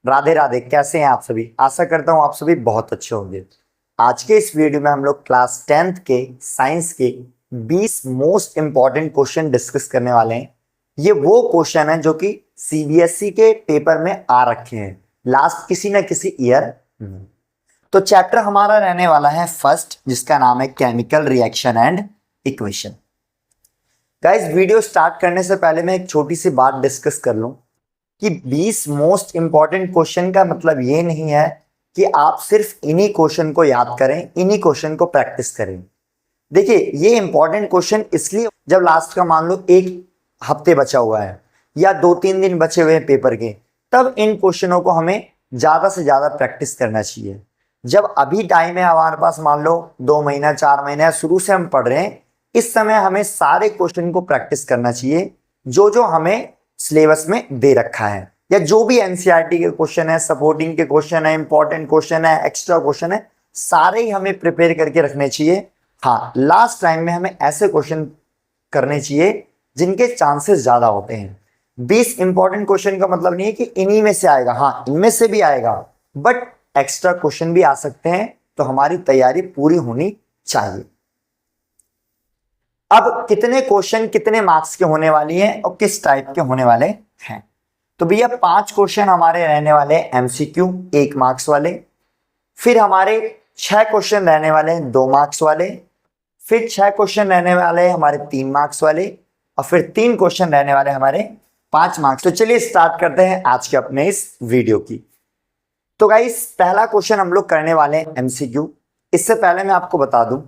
राधे राधे। कैसे हैं आप सभी? आशा करता हूं आप सभी बहुत अच्छे होंगे। आज के इस वीडियो में हम लोग क्लास 10th के साइंस के 20 मोस्ट इंपॉर्टेंट क्वेश्चन डिस्कस करने वाले हैं। ये वो क्वेश्चन है जो कि सीबीएसई के पेपर में आ रखे हैं लास्ट किसी ना किसी ईयर। तो चैप्टर हमारा रहने वाला है फर्स्ट, जिसका नाम है chemical reaction and equation. Guys, video start करने से पहले मैं एक छोटी सी बात डिस्कस कर लूं कि 20 मोस्ट इंपॉर्टेंट क्वेश्चन का मतलब ये नहीं है कि आप सिर्फ इन्हीं क्वेश्चन को याद करें, इन्हीं क्वेश्चन को प्रैक्टिस करें। देखिए, ये इंपॉर्टेंट क्वेश्चन इसलिए जब लास्ट का मान लो एक हफ्ते बचा हुआ है या 2-3 दिन बचे हुए हैं पेपर के, तब इन क्वेश्चनों को हमें ज्यादा से ज्यादा प्रैक्टिस करना चाहिए। जब अभी टाइम है हमारे पास, मान लो 2 महीना 4 महीना शुरू से हम पढ़ रहे हैं, इस समय हमें सारे क्वेश्चन को प्रैक्टिस करना चाहिए जो जो हमें सिलेबस में दे रखा है, या जो भी एनसीईआरटी के क्वेश्चन है, सपोर्टिंग के क्वेश्चन है, इंपॉर्टेंट क्वेश्चन है, एक्स्ट्रा क्वेश्चन है, सारे ही हमें प्रिपेयर करके रखने चाहिए। हाँ, लास्ट टाइम में हमें ऐसे क्वेश्चन करने चाहिए जिनके चांसेस ज्यादा होते हैं। 20 इंपॉर्टेंट क्वेश्चन का मतलब नहीं है कि इन्हीं में से आएगा, हाँ इनमें से भी आएगा, बट एक्स्ट्रा क्वेश्चन भी आ सकते हैं, तो हमारी तैयारी पूरी होनी चाहिए। अब कितने क्वेश्चन कितने मार्क्स के होने वाली हैं और किस टाइप के होने वाले हैं? तो भैया 5 क्वेश्चन हमारे रहने वाले एमसीक्यू 1 मार्क्स वाले, फिर हमारे 6 क्वेश्चन रहने वाले हैं 2 मार्क्स वाले, फिर 6 क्वेश्चन रहने वाले हमारे 3 मार्क्स वाले, और फिर 3 क्वेश्चन रहने वाले हमारे 5 मार्क्स। तो चलिए स्टार्ट करते हैं आज के अपने इस वीडियो की। तो गाइस, पहला क्वेश्चन हम लोग करने वाले हैं एमसीक्यू। इससे पहले मैं आपको बता दूं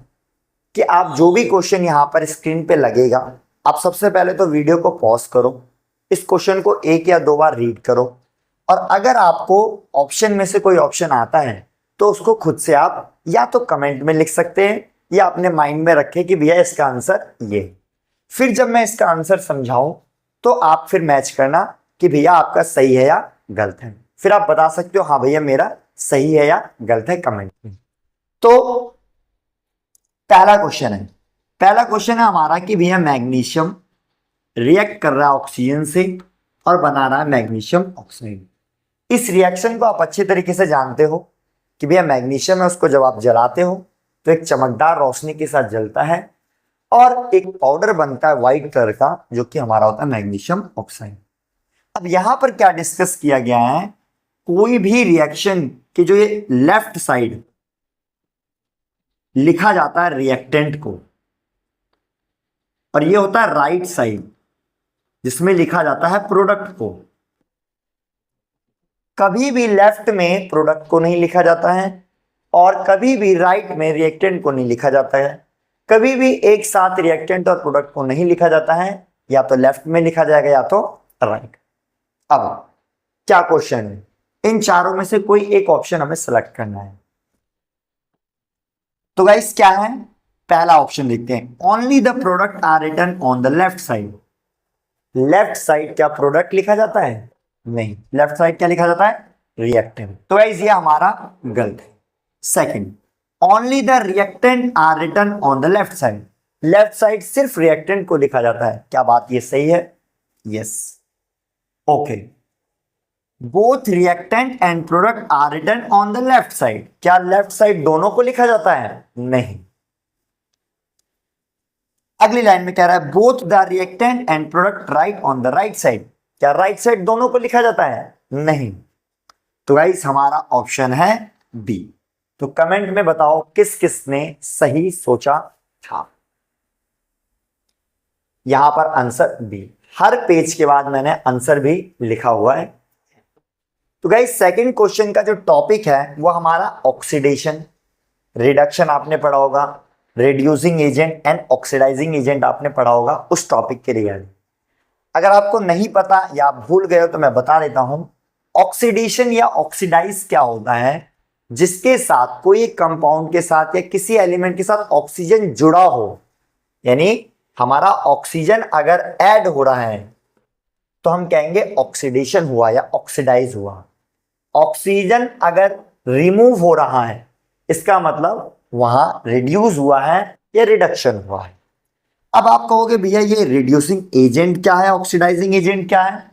कि आप जो भी क्वेश्चन यहां पर स्क्रीन पे लगेगा, आप सबसे पहले तो वीडियो को पॉज करो, इस क्वेश्चन को 1 या 2 बार रीड करो, और अगर आपको ऑप्शन में से कोई ऑप्शन आता है तो उसको खुद से आप या तो कमेंट में लिख सकते हैं या अपने माइंड में रखें कि भैया इसका आंसर ये। फिर जब मैं इसका आंसर समझाऊं तो आप फिर मैच करना कि भैया आपका सही है या गलत है। फिर आप बता सकते हो हाँ भैया मेरा सही है या गलत है कमेंट में। तो पहला क्वेश्चन है हमारा कि भैया मैग्नीशियम रिएक्ट कर रहा है ऑक्सीजन से और बना रहा है मैग्नीशियम ऑक्साइड। इस रिएक्शन को आप अच्छे तरीके से जानते हो कि भैया मैग्नीशियम है, उसको जब आप जलाते हो तो एक चमकदार रोशनी के साथ जलता है और एक पाउडर बनता है व्हाइट कलर का, जो कि हमारा होता है मैग्नीशियम ऑक्साइड। अब यहां पर क्या डिस्कस किया गया है, कोई भी रिएक्शन के जो ये लेफ्ट साइड लिखा जाता है रिएक्टेंट को, और ये होता है राइट साइड जिसमें लिखा जाता है प्रोडक्ट को। कभी भी लेफ्ट में प्रोडक्ट को नहीं लिखा जाता है और कभी भी राइट में रिएक्टेंट को नहीं लिखा जाता है। कभी भी एक साथ रिएक्टेंट और प्रोडक्ट को नहीं लिखा जाता है, या तो लेफ्ट में लिखा जाएगा या तो राइट। अब क्या क्वेश्चन है, इन चारों में से कोई एक ऑप्शन हमें सेलेक्ट करना है। तो गाइस क्या है, पहला ऑप्शन लिखते हैं, only the product are written on the left side. Left side क्या प्रोडक्ट लिखा जाता है? नहीं, लेफ्ट साइड क्या लिखा जाता है? रिएक्टेंट। तो गाइस ये हमारा गलत है। Second, only the reactant are written on the left side. Left side सिर्फ रिएक्टेंट को लिखा जाता है। क्या बात ये सही है? Yes, okay. Both reactant and product are written on the left side. क्या लेफ्ट साइड दोनों को लिखा जाता है? नहीं। अगली लाइन में कह रहा है both the reactant and product right on the right side. क्या राइट साइड दोनों को लिखा जाता है? नहीं। तो गाइस हमारा ऑप्शन है बी। तो कमेंट में बताओ किस किस ने सही सोचा था। यहां पर आंसर बी, हर पेज के बाद मैंने आंसर भी लिखा हुआ है। तो गाइस सेकंड क्वेश्चन का जो टॉपिक है वो हमारा ऑक्सीडेशन रिडक्शन आपने पढ़ा होगा, reducing agent and oxidising agent आपने पढ़ा होगा, उस टॉपिक के रिगार्डिंग। अगर आपको नहीं पता या आप भूल गए हो तो मैं बता देता हूं। ऑक्सीडेशन या ऑक्सीडाइज क्या होता है, जिसके साथ कोई एक कंपाउंड के साथ या किसी एलिमेंट के साथ ऑक्सीजन जुड़ा हो, यानी हमारा ऑक्सीजन अगर ऐड हो रहा है तो हम कहेंगे ऑक्सीडेशन हुआ या ऑक्सीडाइज हुआ। ऑक्सीजन अगर रिमूव हो रहा है इसका मतलब वहां रिड्यूस हुआ है या रिडक्शन हुआ है। अब आप कहोगे भैया ये रिड्यूसिंग एजेंट क्या है, ऑक्सीडाइजिंग एजेंट क्या है?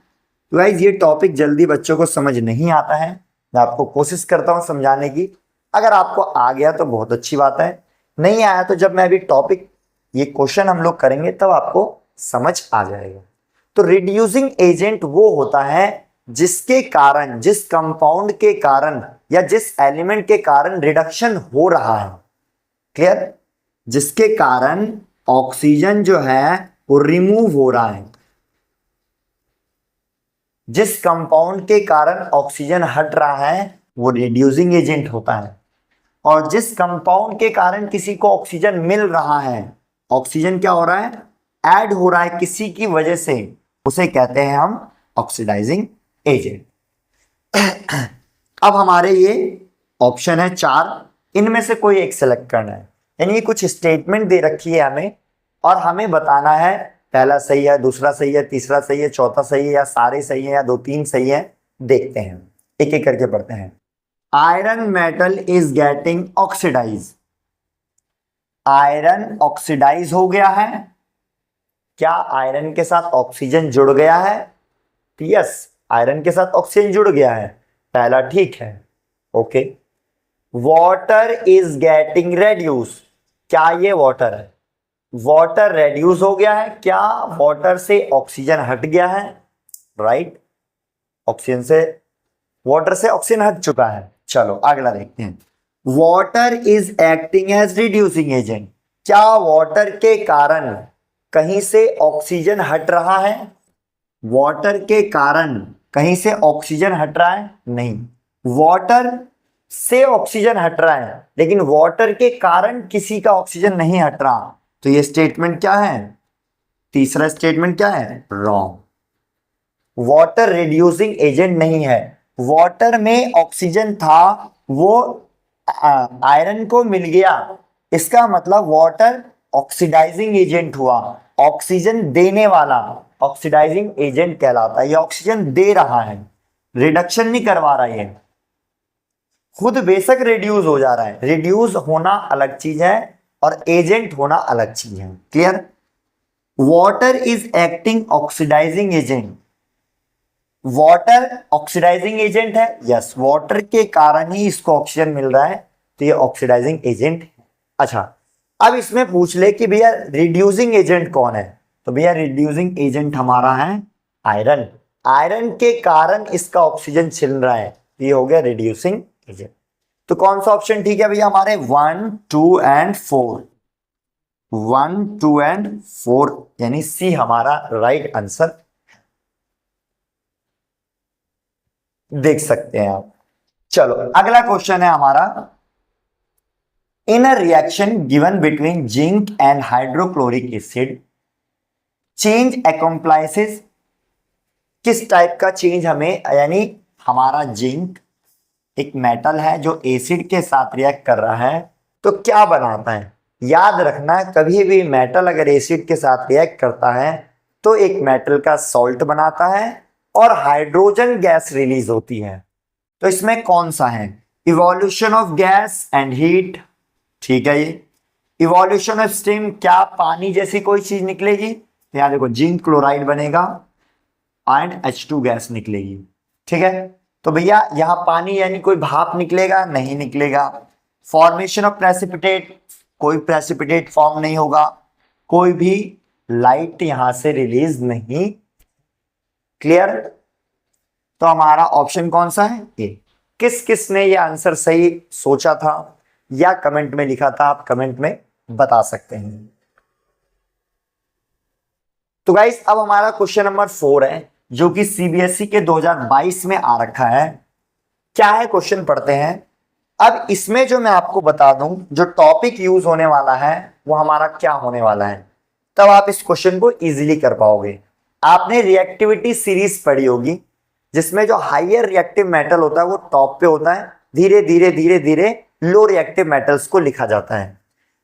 तो गाइज ये टॉपिक जल्दी बच्चों को समझ नहीं आता है, मैं आपको कोशिश करता हूँ समझाने की। अगर आपको आ गया तो बहुत अच्छी बात है, नहीं आया तो जब मैं अभी टॉपिक ये क्वेश्चन हम लोग करेंगे तब आपको समझ आ जाएगा। तो रिड्यूसिंग एजेंट वो होता है जिसके कारण, जिस कंपाउंड के कारण या जिस एलिमेंट के कारण रिडक्शन हो रहा है। क्लियर? जिसके कारण ऑक्सीजन जो है वो रिमूव हो रहा है, जिस कंपाउंड के कारण ऑक्सीजन हट रहा है वो रिड्यूसिंग एजेंट होता है। और जिस कंपाउंड के कारण किसी को ऑक्सीजन मिल रहा है, ऑक्सीजन क्या हो रहा है, ऐड हो रहा है किसी की वजह से, उसे कहते हैं हम ऑक्सीडाइजिंग एजेंट। अब हमारे ये ऑप्शन है 4, इनमें से कोई एक सेलेक्ट करना है। यानी कुछ स्टेटमेंट दे रखी है हमें और हमें बताना है पहला सही है, दूसरा सही है, तीसरा सही है, चौथा सही है, या सारे सही है, या 2-3 सही है। देखते हैं, एक एक करके पढ़ते हैं। Iron metal is getting oxidise. Iron oxidise हो गया है। क्या आयरन के साथ ऑक्सीजन जुड़ गया है? यस, आयरन के साथ ऑक्सीजन जुड़ गया है, पहला ठीक है, okay. Water is getting reduce. क्या ये वाटर है? वाटर रेड्यूस हो गया है। क्या वाटर से ऑक्सीजन हट गया है? राइट, ऑक्सीजन से, वाटर से ऑक्सीजन हट चुका है। चलो अगला देखते हैं। Water is acting as reducing agent. क्या वाटर के कारण कहीं से ऑक्सीजन हट रहा है? वाटर के कारण कहीं से ऑक्सीजन हट रहा है? नहीं, वाटर से ऑक्सीजन हट रहा है लेकिन वाटर के कारण किसी का ऑक्सीजन नहीं हट रहा। तो ये स्टेटमेंट क्या है? तीसरा स्टेटमेंट क्या है? रॉन्ग। वाटर रिड्यूसिंग एजेंट नहीं है। वाटर में ऑक्सीजन था, वो आयरन को मिल गया, इसका मतलब वाटर ऑक्सीडाइजिंग एजेंट हुआ। ऑक्सीजन देने वाला ऑक्सीडाइजिंग एजेंट कहलाता है। ये ऑक्सीजन दे रहा है, रिडक्शन नहीं करवा रहा है, खुद बेशक रिड्यूस हो जा रहा है। रिड्यूस होना अलग चीज है और एजेंट होना अलग चीज है। Clear? Water is acting oxidising agent. Water oxidising agent है, यस, वाटर के कारण ही इसको ऑक्सीजन मिल रहा है, तो ये ऑक्सीडाइजिंग एजेंट है। अच्छा, अब इसमें पूछ ले कि भैया रिड्यूसिंग एजेंट कौन है, तो भैया रिड्यूसिंग एजेंट हमारा है आयरन। आयरन के कारण इसका ऑक्सीजन छिन रहा है, तो ये हो गया रिड्यूसिंग एजेंट। तो कौन सा ऑप्शन ठीक है भैया? हमारे 1, 2 एंड 4, 1, 2 एंड 4 यानी सी हमारा राइट आंसर। देख सकते हैं आप। चलो अगला क्वेश्चन है हमारा, in a reaction given between zinc and hydrochloric acid change accomplices. किस टाइप का चेंज हमें, यानी हमारा जिंक एक मेटल है जो एसिड के साथ रिएक्ट कर रहा है, तो क्या बनाता है? याद रखना, कभी भी मेटल अगर एसिड के साथ रिएक्ट करता है तो एक मेटल का सॉल्ट बनाता है और हाइड्रोजन गैस रिलीज होती है। तो इसमें कौन सा है? Evolution of gas and heat, ठीक है। ये इवोल्यूशन ऑफ स्टीम, क्या पानी जैसी कोई चीज निकलेगी? यहां देखो जिंक क्लोराइड बनेगा एंड H2 गैस निकलेगी, ठीक है। तो भैया यहां पानी यानी कोई भाप निकलेगा? नहीं निकलेगा। फॉर्मेशन ऑफ प्रेसिपिटेट, कोई प्रेसिपिटेट फॉर्म नहीं होगा, कोई भी लाइट यहां से रिलीज नहीं। क्लियर? तो हमारा ऑप्शन कौन सा है? ए। किस किस ने ये आंसर सही सोचा था या कमेंट में लिखा था, आप कमेंट में बता सकते हैं। तो गाइस अब हमारा क्वेश्चन नंबर 4 है जो कि सीबीएसई के 2022 में आ रखा है। क्या है क्वेश्चन, पढ़ते हैं। अब इसमें जो मैं आपको बता दूं, जो टॉपिक यूज होने वाला है वो हमारा क्या होने वाला है, तब आप इस क्वेश्चन को इजीली कर पाओगे। आपने रिएक्टिविटी सीरीज पढ़ी होगी जिसमें जो हाइयर रिएक्टिव मेटल होता है वो टॉप पे होता है, धीरे धीरे धीरे धीरे लो रिएक्टिव मेटल्स को लिखा जाता है।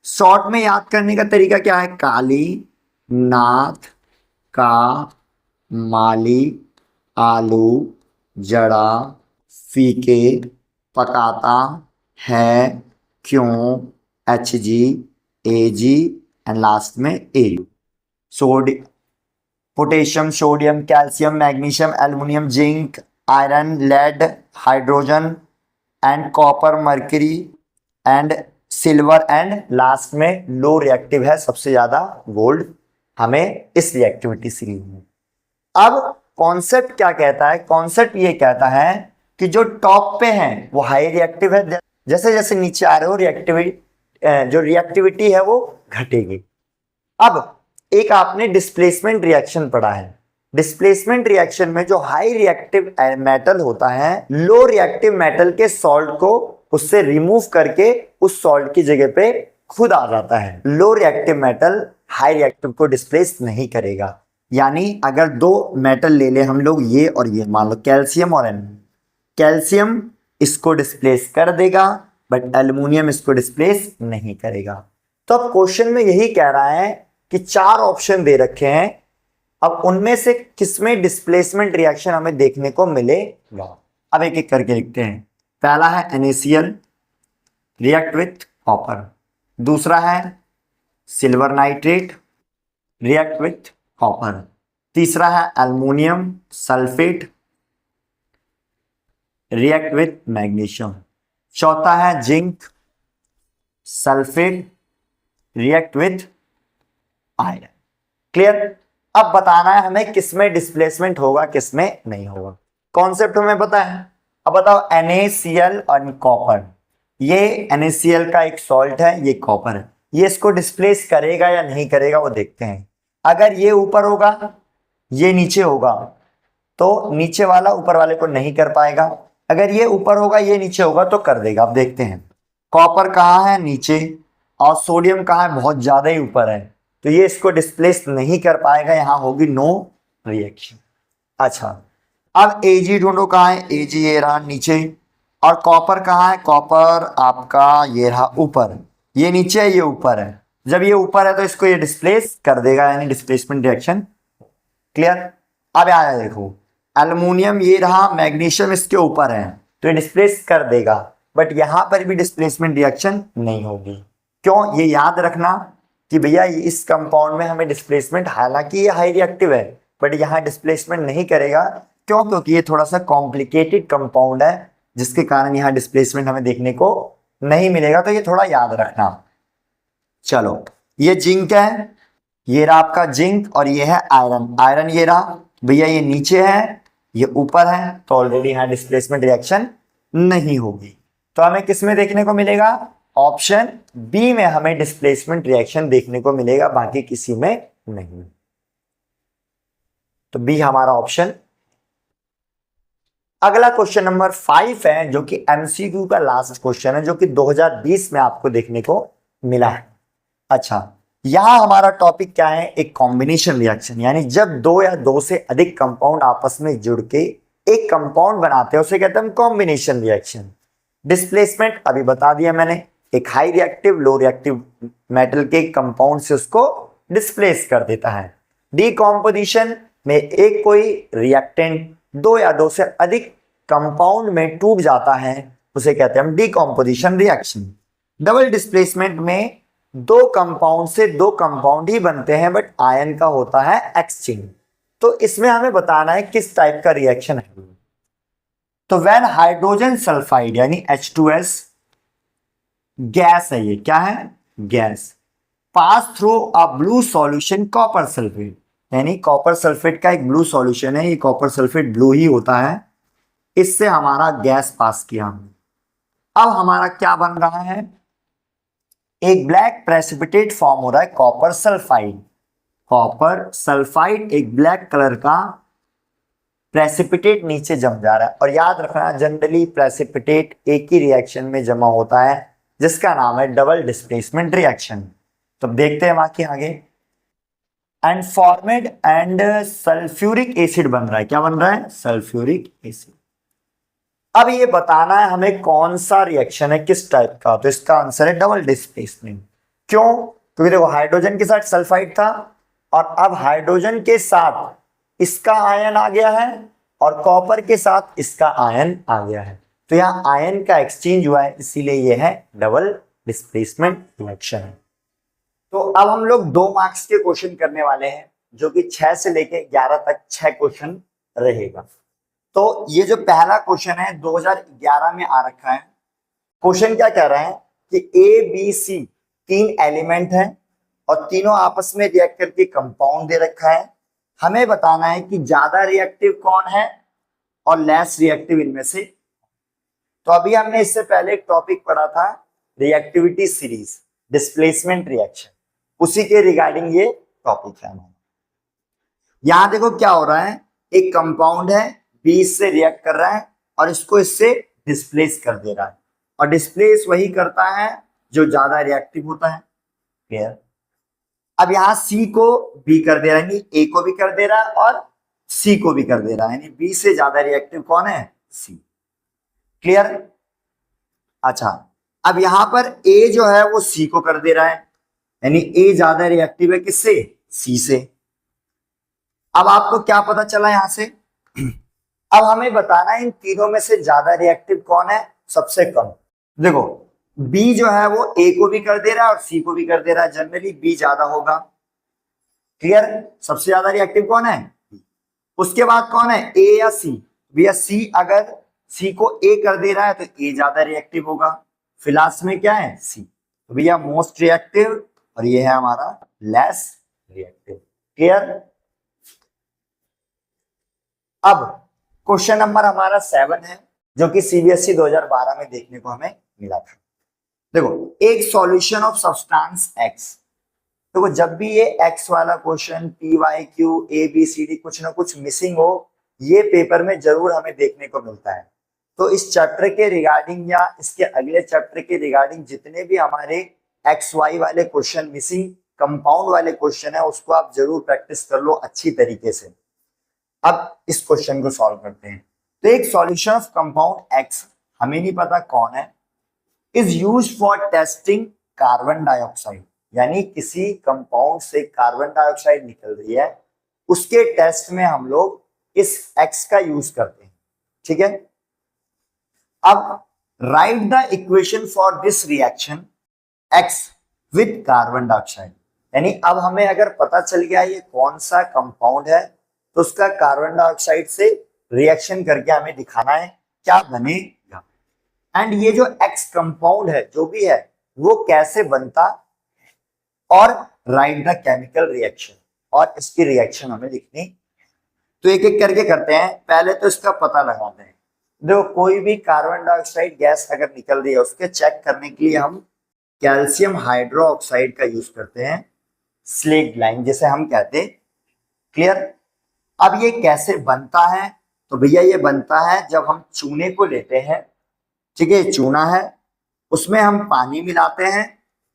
शॉर्ट में याद करने का तरीका क्या है? काली, नाथ, का, माली, आलू, जड़ा, फीके, पकाता, है, क्यों, HG, AG एंड लास्ट में AU। सोडी potassium, sodium, calcium, magnesium, aluminium, zinc, iron, lead, hydrogen and copper, mercury and silver and last में लो रिएक्टिव है सबसे ज्यादा गोल्ड, हमें इस रिएक्टिविटी सीरीज में। अब कॉन्सेप्ट क्या कहता है? कॉन्सेप्ट ये कहता है कि जो टॉप पे हैं वो हाई रिएक्टिव है, जैसे जैसे नीचे आ रहे हो जो रिएक्टिविटी है वो घटेगी। अब एक आपने डिस्प्लेसमेंट रिएक्शन पढ़ा है। डिस्प्लेसमेंट रिएक्शन में जो हाई रिएक्टिव मेटल होता है लो रिएक्टिव मेटल के सॉल्ट को उससे रिमूव करके उस सॉल्ट की जगह पे खुद आ जाता है। Low reactive metal high reactive को डिस्प्लेस नहीं करेगा। यानी अगर दो मेटल ले ले हम लोग, ये और ये, मान लो कैल्शियम और एन, कैल्शियम इसको डिस्प्लेस कर देगा बट एल्युमिनियम इसको डिस्प्लेस नहीं करेगा। तो अब क्वेश्चन में यही कह रहा है कि 4 ऑप्शन दे रखे हैं, अब उनमें से किसमें डिस्प्लेसमेंट रिएक्शन हमें देखने को मिलेगा। अब एक एक करके लिखते हैं। पहला है NaCl रिएक्ट विथ कॉपर, दूसरा है silver nitrate react with copper, तीसरा है aluminium sulphate react with magnesium, चौथा है zinc sulphate react with iron. Clear? अब बताना है हमें किसमें डिस्प्लेसमेंट होगा किसमें नहीं होगा। कॉन्सेप्ट हमें पता है। अब बताओ NaCl और कॉपर, ये NaCl का एक सॉल्ट है, ये कॉपर है, ये इसको डिस्प्लेस करेगा या नहीं करेगा वो देखते हैं। अगर ये ऊपर होगा ये नीचे होगा तो नीचे वाला ऊपर वाले को नहीं कर पाएगा, अगर ये ऊपर होगा ये नीचे होगा तो कर देगा। अब देखते हैं कॉपर कहाँ है? नीचे, और सोडियम कहाँ है? बहुत ज्यादा ही ऊपर है, तो ये इसको डिस्प्लेस नहीं कर पाएगा, यहां होगी नो रिएक्शन। अच्छा, अब Ag ढूंढो कहाँ है? Ag ये रहा नीचे, और कॉपर कहाँ है? कॉपर आपका ये रहा ऊपर, ये नीचे है ये ऊपर है, जब ये ऊपर है तो इसको ये डिस्प्लेस कर देगा, यानी डिस्प्लेसमेंट रिएक्शन। क्लियर? अब आया देखो एल्युमिनियम ये रहा, मैग्नीशियम इसके ऊपर है तो ये डिस्प्लेस कर देगा, बट यहां पर भी डिस्प्लेसमेंट रिएक्शन नहीं होगी। क्यों? ये याद रखना कि भैया इस कंपाउंड में हमें डिस्प्लेसमेंट, हालांकि ये हाई रिएक्टिव है बट यहाँ डिस्प्लेसमेंट नहीं करेगा। क्यों? क्योंकि ये थोड़ा सा कॉम्प्लिकेटेड कंपाउंड है जिसके कारण यहाँ डिस्प्लेसमेंट हमें देखने को नहीं मिलेगा, तो ये थोड़ा याद रखना। चलो, ये जिंक है, ये रहा आपका जिंक, और ये है आयरन। आयरन ये रहा भैया, ये नीचे है ये ऊपर है, तो ऑलरेडी यहाँ डिस्प्लेसमेंट रिएक्शन नहीं होगी। तो हमें किसमें देखने को मिलेगा? ऑप्शन बी में हमें डिस्प्लेसमेंट रिएक्शन देखने को मिलेगा, बाकी किसी में नहीं। तो बी हमारा ऑप्शन। अगला क्वेश्चन नंबर 5 है जो कि एमसीक्यू का लास्ट क्वेश्चन है, जो कि 2020 में आपको देखने को मिला है। अच्छा, यहां हमारा टॉपिक क्या है? एक कॉम्बिनेशन रिएक्शन, यानी जब दो या दो से अधिक कंपाउंड आपस में जुड़ के एक कंपाउंड बनाते हैं उसे कहते हैं कॉम्बिनेशन रिएक्शन। डिस्प्लेसमेंट अभी बता दिया मैंने, एक high reactive low reactive metal के कंपाउंड से उसको डिस्प्लेस कर देता है। डीकॉम्पोजिशन में एक कोई रिएक्टेंट दो या दो से अधिक कंपाउंड में टूट जाता है उसे कहते हैं हम डीकॉम्पोजिशन रिएक्शन। डबल डिस्प्लेसमेंट में दो कंपाउंड से दो कंपाउंड ही बनते हैं बट आयन का होता है एक्सचेंज। तो इसमें हमें बताना है किस टाइप का रिएक्शन है। तो व्हेन हाइड्रोजन सल्फाइड यानी H2S गैस है, ये क्या है? Gas, pass through a blue solution copper sulphate, यानी कॉपर सल्फेट का एक ब्लू सॉल्यूशन है, ये कॉपर सल्फेट ब्लू ही होता है, इससे हमारा गैस पास किया। अब हमारा क्या बन रहा है? एक ब्लैक प्रेसिपिटेट फॉर्म हो रहा है, कॉपर सल्फाइड। कॉपर सल्फाइड एक ब्लैक कलर का प्रेसिपिटेट नीचे जम जा रहा है, और याद रखना जनरली प्रेसिपिटेट एक ही रिएक्शन में जमा होता है जिसका नाम है डबल डिस्प्लेसमेंट रिएक्शन। तो देखते हैं बाकी आगे। And formed and sulphuric acid बन रहा है, क्या बन रहा है? Sulphuric acid. अब ये बताना है हमें कौन सा रिएक्शन है किस टाइप का, तो इसका आंसर है डबल डिस्प्लेसमेंट। क्यों? क्योंकि देखो हाइड्रोजन के साथ सल्फाइड था और अब हाइड्रोजन के साथ इसका आयन आ गया है और कॉपर के साथ इसका आयन आ गया है, तो यहाँ आयन का एक्सचेंज हुआ है, इसीलिए यह है डबल डिस्प्लेसमेंट रिएक्शन। तो अब हम लोग 2 मार्क्स के क्वेश्चन करने वाले हैं। जो कि 6 से लेके 11 तक 6 क्वेश्चन रहेगा। तो ये जो पहला क्वेश्चन है 2011 में आ रखा है। क्वेश्चन क्या कह रहा है कि ए बी सी 3 एलिमेंट हैं और तीनों आपस में रिएक्ट करके कंपाउंड दे रखा है। हमें बताना है कि ज्यादा रिएक्टिव कौन है और लेस रिएक्टिव इनमें से। तो अभी हमने इससे पहले एक टॉपिक पढ़ा था रिएक्टिविटी सीरीज, डिस्प्लेसमेंट रिएक्शन, उसी के रिगार्डिंग ये टॉपिक है। यहां देखो क्या हो रहा है, एक कंपाउंड है, बी से रिएक्ट कर रहा है और इसको इससे डिस्प्लेस कर दे रहा है, और डिस्प्लेस वही करता है जो ज्यादा रिएक्टिव होता है। क्लियर। अब यहां सी को बी कर दे रहा है, यानी ए को भी कर दे रहा है और सी को भी कर दे रहा है, यानी बी से ज्यादा रिएक्टिव कौन है, सी। क्लियर। अच्छा, अब यहां पर ए जो है वो सी को कर दे रहा है, यानी ए ज्यादा रिएक्टिव है किससे, सी से। अब आपको क्या पता चला यहां से, अब हमें बताना है इन तीनों में से ज्यादा रिएक्टिव कौन है, सबसे कम। देखो बी जो है वो ए को भी कर दे रहा है और सी को भी कर दे रहा है, जनरली बी ज्यादा होगा। क्लियर। सबसे ज्यादा रिएक्टिव कौन है, उसके बाद कौन है, ए या सी। भैया सी, अगर सी को ए कर दे रहा है तो ए ज्यादा रिएक्टिव होगा, फिलहाल में क्या है, सी। तो भैया मोस्ट रिएक्टिव और ये है हमारा लेस रिएक्टिव। क्लियर। अब क्वेश्चन नंबर हमारा 7 है, जो कि सीबीएसई 2012 में देखने को हमें मिला था। देखो, एक सॉल्यूशन ऑफ सब्सटेंस एक्स। देखो जब भी ये एक्स वाला question, P Y Q A B C D कुछ ना कुछ मिसिंग हो, ये पेपर में जरूर हमें देखने को मिलता है। तो इस चैप्टर के रिगार्डिंग या इसके अगले चैप्टर के रिगार्डिंग जितने भी हमारे एक्स वाई वाले क्वेश्चन मिसिंग, कंपाउंड वाले क्वेश्चन है, उसको आप जरूर प्रैक्टिस कर लो अच्छी तरीके से। अब इस क्वेश्चन को सॉल्व करते हैं। तो एक सॉल्यूशन ऑफ कंपाउंड एक्स, हमें नहीं पता कौन है, is used for testing carbon dioxide, यानी किसी कंपाउंड से कार्बन डाइऑक्साइड निकल रही है, उसके टेस्ट में हम लोग इस एक्स का यूज करते हैं। ठीक है। अब right the equation for this reaction x with carbon dioxide, यानी अब हमें अगर पता चल गया ये कौन सा कंपाउंड है, तो उसका कार्बन डाइऑक्साइड से रिएक्शन करके हमें दिखाना है क्या बनेगा। एंड ये जो एक्स कंपाउंड है जो भी है वो कैसे बनता, और राइट द केमिकल रिएक्शन, और इसकी रिएक्शन हमें लिखनी। तो एक एक करके करते हैं। पहले तो इसका पता लगाते हैं। देखो कोई भी कार्बन डाइऑक्साइड गैस अगर निकल रही है, उसके चेक करने के लिए हम कैल्शियम हाइड्रोक्साइड का यूज करते हैं, स्लेट लाइन जिसे हम कहते हैं। क्लियर। अब ये कैसे बनता है, तो भैया ये बनता है जब हम चूने को लेते हैं, ठीक है, चूना है, उसमें हम पानी मिलाते हैं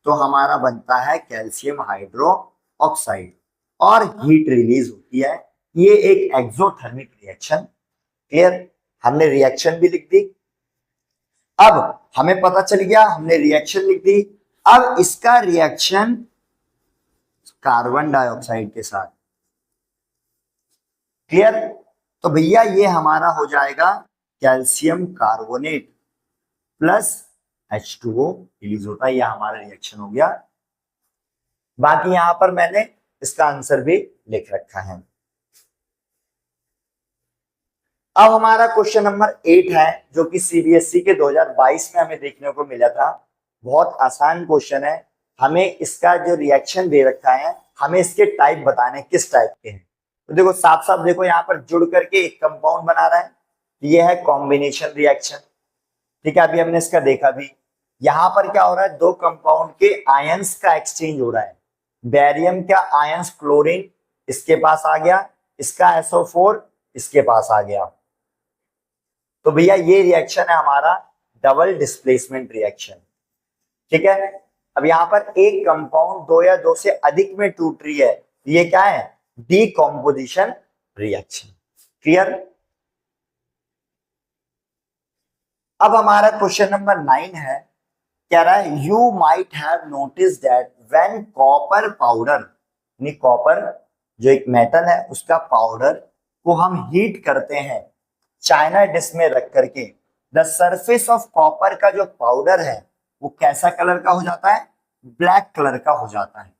तो हमारा बनता है कैल्शियम हाइड्रोक्साइड और हीट रिलीज होती है। ये एक एक्सोथर्मिक रिएक्शन। क्लियर। हमने रिएक्शन भी लिख दी। अब हमें पता चल गया, हमने रिएक्शन लिख दी। अब इसका रिएक्शन कार्बन डाइऑक्साइड के साथ। क्लियर। तो भैया ये हमारा हो जाएगा calcium carbonate plus H2O release होता है, यह हमारा रिएक्शन हो गया। बाकी यहां पर मैंने इसका आंसर भी लिख रखा है। अब हमारा क्वेश्चन नंबर 8 है, जो कि सीबीएसई के 2022 में हमें देखने को मिला था। बहुत आसान क्वेश्चन है। हमें इसका जो रिएक्शन दे रखा है, हमें इसके टाइप बताने किस टाइप के हैं। तो देखो साफ साफ देखो, यहाँ पर जुड़ करके एक कंपाउंड बना रहा है, ये है कॉम्बिनेशन रिएक्शन। ठीक है, अभी हमने इसका देखा भी। यहां पर क्या हो रहा है, दो कंपाउंड के आयंस का एक्सचेंज हो रहा है। बेरियम का आयंस क्लोरीन इसके पास आ गया, इसका SO4 इसके पास आ गया। तो भैया ये रिएक्शन है हमारा डबल डिस्प्लेसमेंट रिएक्शन। ठीक है। अब यहां पर एक कंपाउंड दो या दो से अधिक में टूट रही है, ये क्या है, डीकॉम्पोजिशन रिएक्शन। क्लियर। अब हमारा क्वेश्चन नंबर 9 है, कह रहा है you might have notice that when copper powder, यानी कॉपर जो एक मेटल है उसका पाउडर को हम हीट करते हैं चाइना डिश में रख करके, द सरफेस ऑफ कॉपर का जो पाउडर है वो कैसा कलर का हो जाता है, ब्लैक कलर का हो जाता है।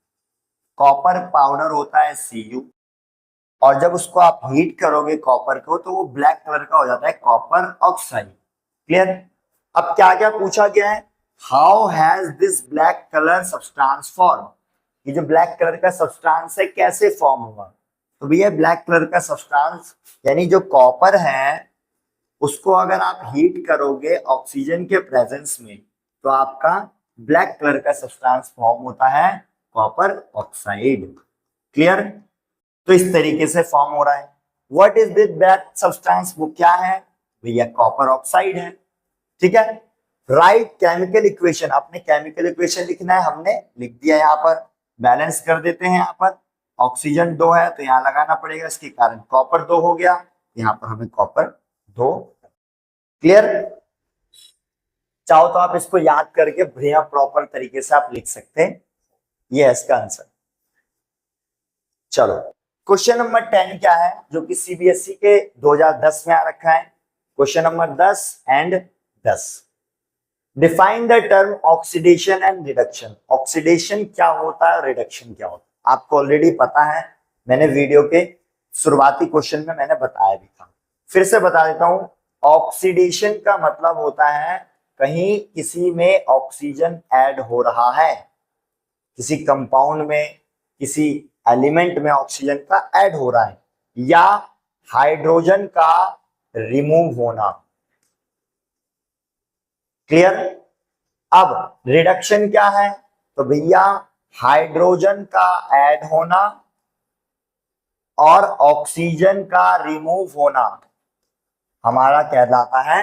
कॉपर पाउडर होता है Cu, और जब उसको आप हीट करोगे कॉपर को तो वो ब्लैक कलर का हो जाता है, कॉपर ऑक्साइड। क्लियर। अब क्या क्या पूछा गया है, how has this black colour substance form, ये जो ब्लैक कलर का सब्सटेंस है कैसे फॉर्म हुआ। तो भैया ब्लैक कलर का सब्सटेंस यानी जो कॉपर है उसको अगर आप हीट करोगे ऑक्सीजन के प्रेजेंस में तो आपका ब्लैक कलर का सब्सटेंस फॉर्म होता है, कॉपर ऑक्साइड। क्लियर। तो इस तरीके से फॉर्म हो रहा है। What is this black substance, वो क्या है भैया, कॉपर ऑक्साइड है। ठीक है। राइट केमिकल इक्वेशन, आपने केमिकल इक्वेशन लिखना है, हमने लिख दिया यहाँ पर। बैलेंस कर देते हैं, यहाँ पर ऑक्सीजन 2 है तो यहाँ लगाना पड़ेगा, इसके कारण कॉपर 2 हो गया, यहाँ पर हमें कॉपर 2। क्लियर। चाहो तो आप इसको याद करके बढ़िया प्रॉपर तरीके से आप लिख सकते हैं, ये है इसका आंसर। चलो क्वेश्चन नंबर 10 क्या है, जो कि सीबीएसई के 2010 में आ रखा है। Question number 10 and 10, define the term oxidation and reduction. Oxidation क्या होता है, रिडक्शन क्या होता है, आपको ऑलरेडी पता है, मैंने वीडियो के शुरुआती क्वेश्चन में मैंने बताया भी था, फिर से बता देता हूं। ऑक्सीडेशन का मतलब होता है कहीं किसी में ऑक्सीजन ऐड हो रहा है, किसी कंपाउंड में, किसी एलिमेंट में ऑक्सीजन का ऐड हो रहा है, या हाइड्रोजन का रिमूव होना। क्लियर। अब रिडक्शन क्या है, तो भैया हाइड्रोजन का ऐड होना और ऑक्सीजन का रिमूव होना हमारा कहलाता है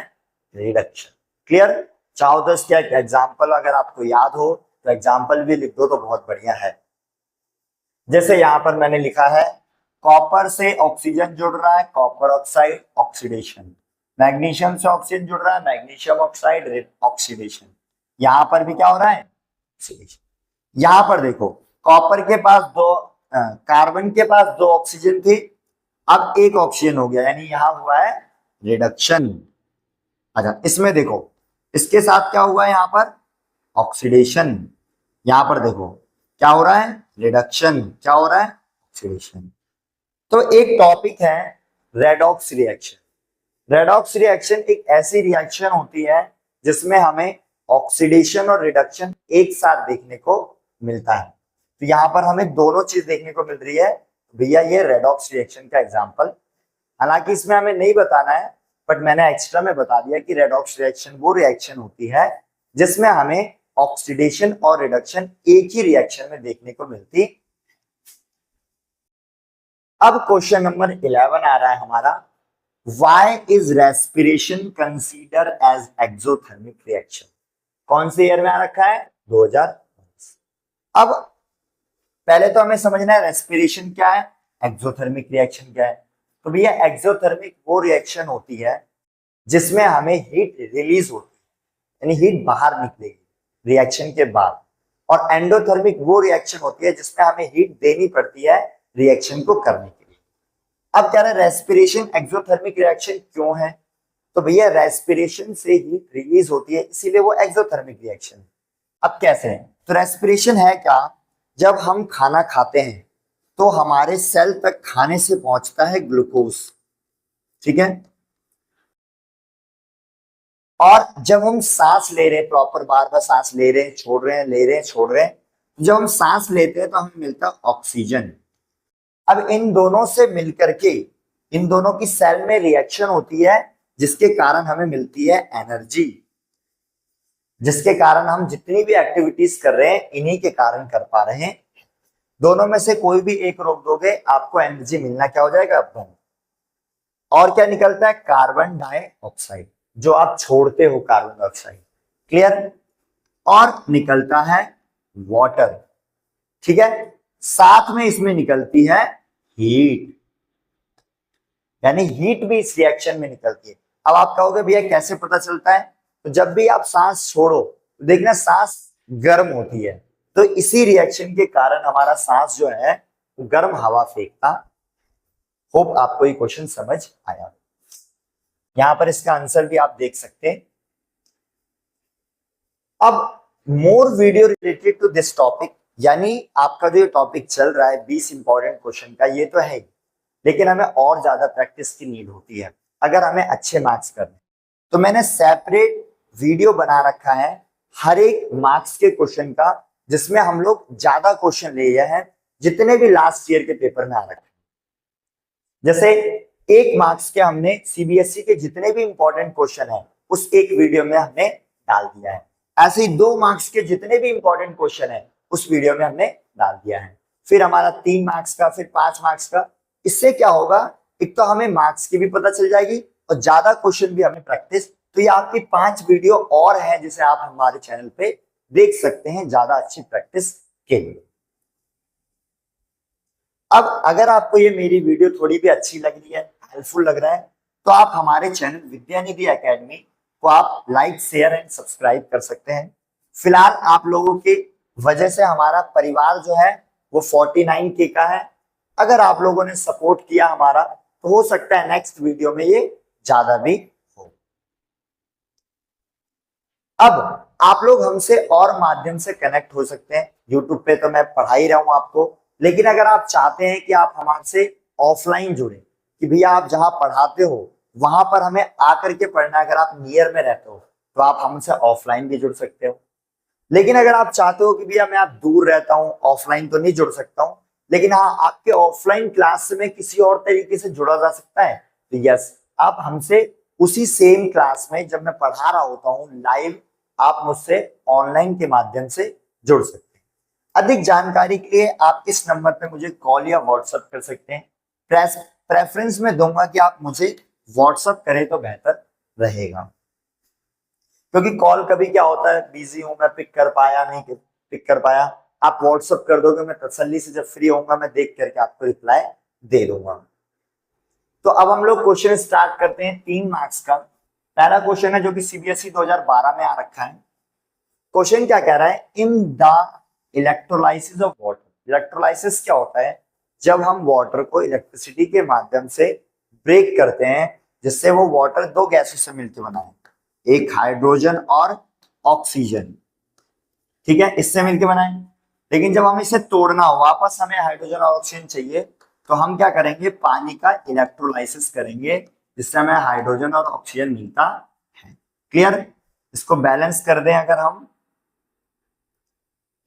रिडक्शन। क्लियर। चाहो तो इसका एक एग्जांपल अगर आपको याद हो तो एग्जांपल भी लिख दो तो बहुत बढ़िया है। जैसे यहां पर मैंने लिखा है कॉपर से ऑक्सीजन जुड़ रहा है, कॉपर ऑक्साइड ऑक्सीडेशन। मैग्नीशियम से ऑक्सीजन जुड़ रहा है, मैग्नीशियम ऑक्साइड ऑक्सीडेशन। यहां पर भी क्या हो रहा है, ऑक्सीडेशन। यहां पर देखो कॉपर के पास दो, कार्बन के पास 2 ऑक्सीजन थे, अब 1 ऑक्सीजन हो गया, यानी यहां हुआ है रिडक्शन। अच्छा इसमें देखो इसके साथ क्या हुआ है, यहां पर ऑक्सीडेशन, यहां पर देखो क्या हो रहा है, रिडक्शन, क्या हो रहा है, ऑक्सीडेशन। तो एक टॉपिक है रेडॉक्स रिएक्शन। रेडॉक्स रिएक्शन एक ऐसी रिएक्शन होती है जिसमें हमें ऑक्सीडेशन और रिडक्शन एक साथ देखने को मिलता है। तो यहां पर हमें दोनों चीज देखने को मिल रही है, भैया ये रेडॉक्स रिएक्शन का एग्जांपल। हालांकि इसमें हमें नहीं बताना है, बट मैंने एक्स्ट्रा में बता दिया कि रेडॉक्स रिएक्शन वो रिएक्शन होती है जिसमें हमें ऑक्सीडेशन और रिडक्शन एक ही रिएक्शन में देखने को मिलती। अब क्वेश्चन नंबर 11 आ रहा है हमारा, why is respiration consider as exothermic reaction. कौन से ईयर में आ रखा है, 2019। अब पहले तो हमें समझना है रेस्पिरेशन क्या है, एक्सोथर्मिक रिएक्शन क्या है। तो भैया एक्सोथर्मिक वो रिएक्शन होती है जिसमें हमें हीट रिलीज होती है, यानी हीट बाहर निकलेगी रिएक्शन के बाद। और एंडोथर्मिक वो रिएक्शन होती है जिसमें हमें हीट देनी पड़ती है रिएक्शन को करने के लिए। अब कह रहे हैं रेस्पिरेशन एक्सोथर्मिक रिएक्शन क्यों है, तो भैया रेस्पिरेशन से हीट रिलीज होती है इसीलिए वो एक्सोथर्मिक रिएक्शन है। अब कैसे है, तो रेस्पिरेशन है क्या, जब हम खाना खाते हैं तो हमारे सेल तक खाने से पहुंचता है ग्लूकोज, ठीक है। और जब हम सांस ले रहे हैं, प्रॉपर बार बार सांस ले रहे हैं छोड़ रहे हैं, ले रहे हैं छोड़ रहे हैं, जब हम सांस लेते हैं तो हमें मिलता है ऑक्सीजन। अब इन दोनों से मिलकर के इन दोनों की सेल में रिएक्शन होती है जिसके कारण हमें मिलती है एनर्जी, जिसके कारण हम जितनी भी एक्टिविटीज कर रहे हैं इन्हीं के कारण कर पा रहे हैं। दोनों में से कोई भी एक रोक दोगे आपको एनर्जी मिलना क्या हो जाएगा, बंद। और क्या निकलता है, कार्बन डाइऑक्साइड, जो आप छोड़ते हो कार्बन डाइऑक्साइड। क्लियर। और निकलता है वाटर, ठीक है। साथ में इसमें निकलती है हीट, यानी हीट भी इस रिएक्शन में निकलती है। अब आप कहोगे भैया कैसे पता चलता है, तो जब भी आप सांस छोड़ो तो देखना सांस गर्म होती है, तो इसी रिएक्शन के कारण हमारा सांस जो है वो गर्म हवा फेंकता। होप आपको ये क्वेश्चन समझ आया। यहां पर इसका आंसर भी आप देख सकते हैं। अब more video related to this topic, यानी आपका जो टॉपिक चल रहा है 20 इंपॉर्टेंट क्वेश्चन का, ये तो है। लेकिन हमें और ज्यादा प्रैक्टिस की नीड होती है अगर हमें अच्छे मार्क्स करने। तो मैंने सेपरेट वीडियो बना रखा है हर एक मार्क्स के क्वेश्चन का, जिसमें हम लोग ज्यादा क्वेश्चन ले रहे हैं जितने भी लास्ट ईयर के पेपर में आ रखे हैं। जैसे 1 मार्क्स के हमने सीबीएसई के जितने भी इंपॉर्टेंट क्वेश्चन है उस एक वीडियो में हमने डाल दिया है। ऐसे ही 2 मार्क्स के जितने भी इंपॉर्टेंट क्वेश्चन है उस वीडियो में हमने डाल दिया है। फिर हमारा 3 मार्क्स का, फिर 5 मार्क्स का। इससे क्या होगा, एक तो हमें मार्क्स की भी पता चल जाएगी और ज्यादा क्वेश्चन भी हमें प्रैक्टिस। तो ये आपकी 5 वीडियो और है जिसे आप हमारे चैनल पे देख सकते हैं ज्यादा अच्छी प्रैक्टिस के लिए। अब अगर आपको ये मेरी वीडियो थोड़ी भी अच्छी लग रही है, हेल्पफुल लग रहा है, तो आप हमारे चैनल विद्यानिधि एकेडमी को आप लाइक, शेयर एंड सब्सक्राइब कर सकते हैं। फिलहाल आप लोगों की वजह से हमारा परिवार जो है वो 49K का है। अगर आप लोगों ने सपोर्ट किया हमारा, तो हो सकता है नेक्स्ट वीडियो में ये ज्यादा भी हो। अब आप लोग हमसे और माध्यम से कनेक्ट हो सकते हैं। यूट्यूब पे तो मैं पढ़ा ही रहा हूं आपको, लेकिन अगर आप चाहते हैं कि आप हमसे ऑफलाइन जुड़े, कि भैया आप जहां पढ़ाते हो वहां पर हमें आकर के पढ़ना, अगर आप नियर में रहते हो तो आप हमसे ऑफलाइन भी जुड़ सकते हो। लेकिन अगर आप चाहते हो कि भैया मैं आप दूर रहता हूं, ऑफलाइन तो नहीं जुड़ सकता हूं, लेकिन हाँ आपके ऑफलाइन क्लास में किसी और तरीके से जुड़ा जा सकता है, तो यस, आप हमसे उसी सेम क्लास में जब मैं पढ़ा रहा होता हूं लाइव, आप मुझसे ऑनलाइन के माध्यम से जुड़ सकते हैं। अधिक जानकारी के लिए आप इस नंबर पे मुझे कॉल या व्हाट्सएप कर सकते हैं। प्रेफरेंस में दूंगा कि आप मुझे व्हाट्सएप करें तो बेहतर रहेगा, क्योंकि कॉल कभी क्या होता है, बिजी हूं मैं, पिक कर पाया नहीं पिक कर पाया। आप व्हाट्सएप कर दोगे, मैं तसल्ली से जब फ्री होऊंगा मैं देख करके आपको रिप्लाई दे दूंगा। तो अब हम लोग क्वेश्चन स्टार्ट करते हैं 3 मार्क्स का। पहला क्वेश्चन है जो कि सीबीएसई 2012 में आ रखा है। क्वेश्चन क्या कह रहा है, in the electrolysis of water. Electrolysis क्या होता है, जब हम वाटर को इलेक्ट्रिसिटी के माध्यम से ब्रेक करते हैं, जिससे वो वाटर 2 गैसों से मिलकर बना है, एक हाइड्रोजन और ऑक्सीजन। ठीक है, इससे मिलकर बना है। लेकिन जब हम इसे तोड़ना हो, वापस हमें हाइड्रोजन और ऑक्सीजन चाहिए, तो हम क्या करेंगे, पानी का इलेक्ट्रोलाइसिस करेंगे, जिससे हमें हाइड्रोजन और ऑक्सीजन मिलता है। क्लियर। इसको बैलेंस कर दें अगर हम,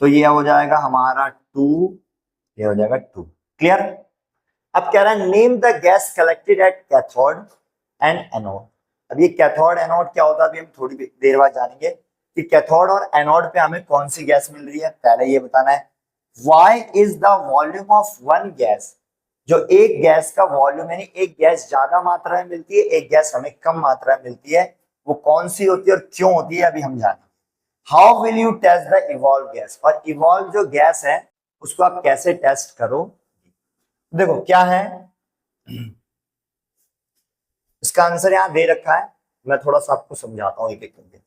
तो ये हो जाएगा हमारा 2, ये हो जाएगा 2। क्लियर। अब कह रहा है name the gas collected at cathode and anode. अब ये कैथोड एनोड क्या होता है अभी हम थोड़ी देर बाद जानेंगे कि कैथोड और एनोड पे हमें कौन सी गैस मिल रही है। पहले ये बताना है, why is the volume of one gas. जो एक गैस का वॉल्यूम, यानी एक गैस ज्यादा मात्रा में मिलती है, एक गैस हमें कम मात्रा में मिलती है, वो कौन सी होती है और क्यों होती है अभी हम जानेंगे। How will you test the evolve gas. और इवॉल्व जो गैस है उसको आप कैसे टेस्ट करो। देखो क्या है, इसका आंसर यहां दे रखा है, मैं थोड़ा सा आपको समझाता हूं एक एक करके।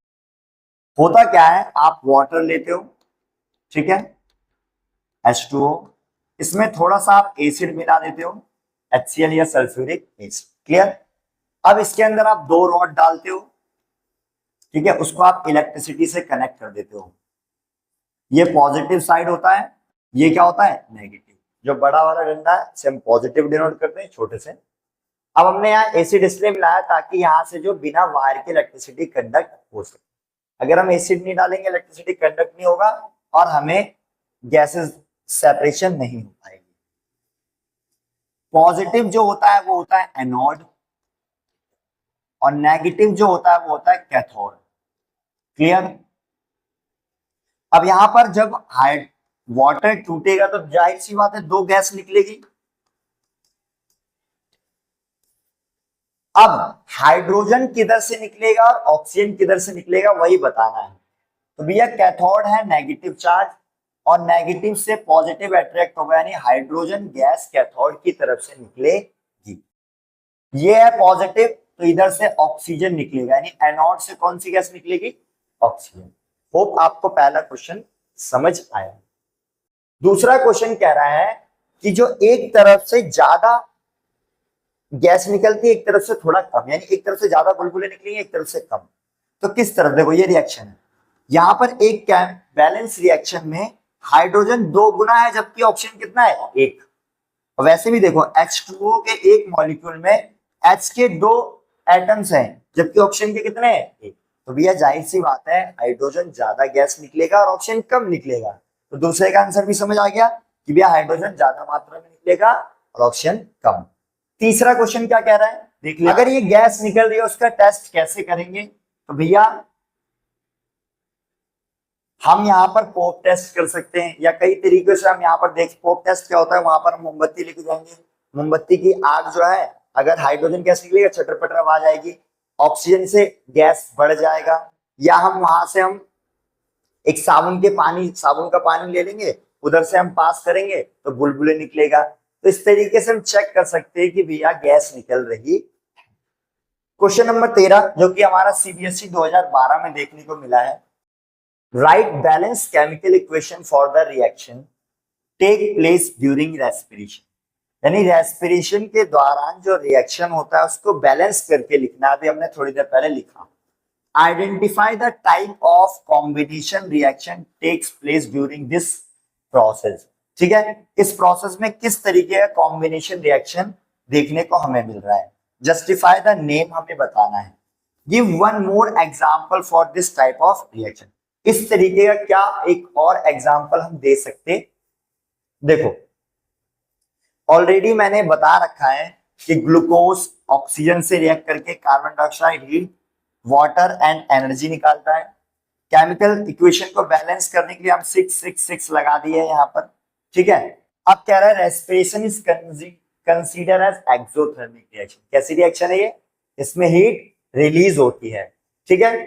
होता क्या है, आप वाटर लेते हो, ठीक है, H2O, इसमें थोड़ा सा आप एसिड मिला देते हो, HCl या सल्फ्यूरिक एसिड। क्लियर। अब इसके अंदर आप 2 रॉड डालते हो, ठीक है, उसको आप इलेक्ट्रिसिटी से कनेक्ट कर देते हो। ये पॉजिटिव साइड होता है, ये क्या होता है, नेगेटिव। जो बड़ा वाला डंडा है इसे हम पॉजिटिव डिनोट करते हैं, छोटे से। अब हमने यहाँ एसिड इसलिए मिलाया ताकि यहाँ से जो बिना वायर के इलेक्ट्रिसिटी कंडक्ट हो सके। अगर हम एसिड नहीं डालेंगे इलेक्ट्रिसिटी कंडक्ट नहीं होगा और हमें गैसेस सेपरेशन नहीं हो पाएगी। पॉजिटिव जो होता है वो होता है एनोड, और नेगेटिव जो होता है वो होता है कैथोड। क्लियर। अब यहां पर जब वाटर टूटेगा तो जाहिर सी बात है 2 गैस निकलेगी। अब हाइड्रोजन किधर से निकलेगा और ऑक्सीजन किधर से निकलेगा वही बताना है। तो भैया कैथोड है नेगेटिव चार्ज, और नेगेटिव से पॉजिटिव अट्रैक्ट होगा, यानी हाइड्रोजन गैस कैथोड की तरफ से निकलेगी। ये है पॉजिटिव, तो इधर से ऑक्सीजन निकलेगा, यानी एनोड से कौन सी गैस निकलेगी, ऑक्सीजन। होप आपको पहला क्वेश्चन समझ आया। दूसरा क्वेश्चन कह रहा है कि जो एक तरफ से ज्यादा गैस निकलती है, एक तरफ से थोड़ा कम, यानी एक तरफ से ज्यादा बुलबुले निकलेंगे, एक तरफ से कम, तो किस तरफ। देखो ये रिएक्शन है, यहां पर एक बैलेंस रिएक्शन में हाइड्रोजन 2 गुना है, जबकि ऑक्सीजन कितना है, 1। और वैसे भी देखो H2O के एक मॉलिक्यूल में H के 2 एटम्स हैं, जबकि ऑक्सीजन के कितने हैं? एक। तो भैया जाहिर सी बात है हाइड्रोजन ज्यादा गैस निकलेगा और ऑक्सीजन कम निकलेगा। तो दूसरे का आंसर भी समझ आ गया कि भैया हाइड्रोजन ज्यादा मात्रा में निकलेगा और ऑक्सीजन कम। तीसरा क्वेश्चन क्या कह रहा है देख लिया, अगर ये गैस निकल रही है उसका टेस्ट कैसे करेंगे? तो भैया हम यहाँ पर पोप टेस्ट कर सकते हैं, या कई तरीके से हम यहाँ पर देख, पोप टेस्ट क्या होता है, वहां पर हम मोमबत्ती लेके जाएंगे, मोमबत्ती की आग जो है अगर हाइड्रोजन गैस निकलेगा चटर पटर आवाज आएगी, ऑक्सीजन से गैस बढ़ जाएगा। या हम वहां से हम एक साबुन का पानी ले लेंगे, उधर से हम पास करेंगे तो बुलबुले निकलेगा। तो इस तरीके से हम चेक कर सकते हैं कि भैया गैस निकल रही। क्वेश्चन नंबर 13 जो कि हमारा सीबीएसई 2012 में देखने को मिला है, write balance chemical equation for the reaction take place during respiration. यानी रेस्पिरेशन के दौरान जो रिएक्शन होता है उसको बैलेंस करके लिखना। अभी हमने थोड़ी देर पहले लिखा, identify the type of combination reaction takes place during this process. ठीक है, इस प्रोसेस में किस तरीके का कॉम्बिनेशन रिएक्शन देखने को हमें मिल रहा है। जस्टिफाई द नेम हमें बताना है। Give one more example for this type of reaction. इस तरीके का क्या एक और एग्जांपल हम दे सकते? देखो ऑलरेडी मैंने बता रखा है कि ग्लूकोज ऑक्सीजन से रिएक्ट करके carbon dioxide, heat, water and energy निकालता है। केमिकल इक्वेशन को बैलेंस करने के लिए हम 666 लगा दिए यहाँ पर। ठीक है, अब कह रहा है respiration is consider as exothermic reaction. कैसी रिएक्शन है ये? इसमें हीट रिलीज होती है। ठीक है,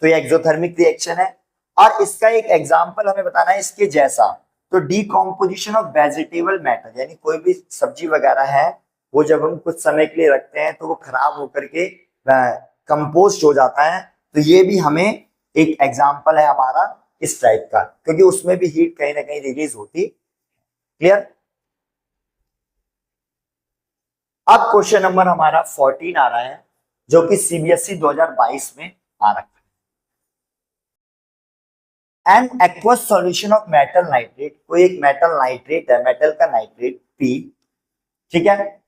तो ये एक्सोथर्मिक रिएक्शन है। और इसका एक एग्जांपल हमें बताना है इसके जैसा, तो डीकॉम्पोजिशन ऑफ वेजिटेबल मैटर, यानी कोई भी सब्जी वगैरह है वो जब हम कुछ समय के लिए रखते हैं तो वो खराब होकर के कंपोस्ट हो जाता है। तो ये भी हमें एक एग्जांपल है हमारा इस टाइप का, क्योंकि उसमें भी हीट कहीं ना कहीं रिलीज होती। क्लियर? अब क्वेश्चन नंबर हमारा 14 आ रहा है जो कि सीबीएसई 2022 में आ रखा है। An aqueous solution of metal nitrate, कोई एक मेटल नाइट्रेट है, मेटल का नाइट्रेट पी, ठीक है,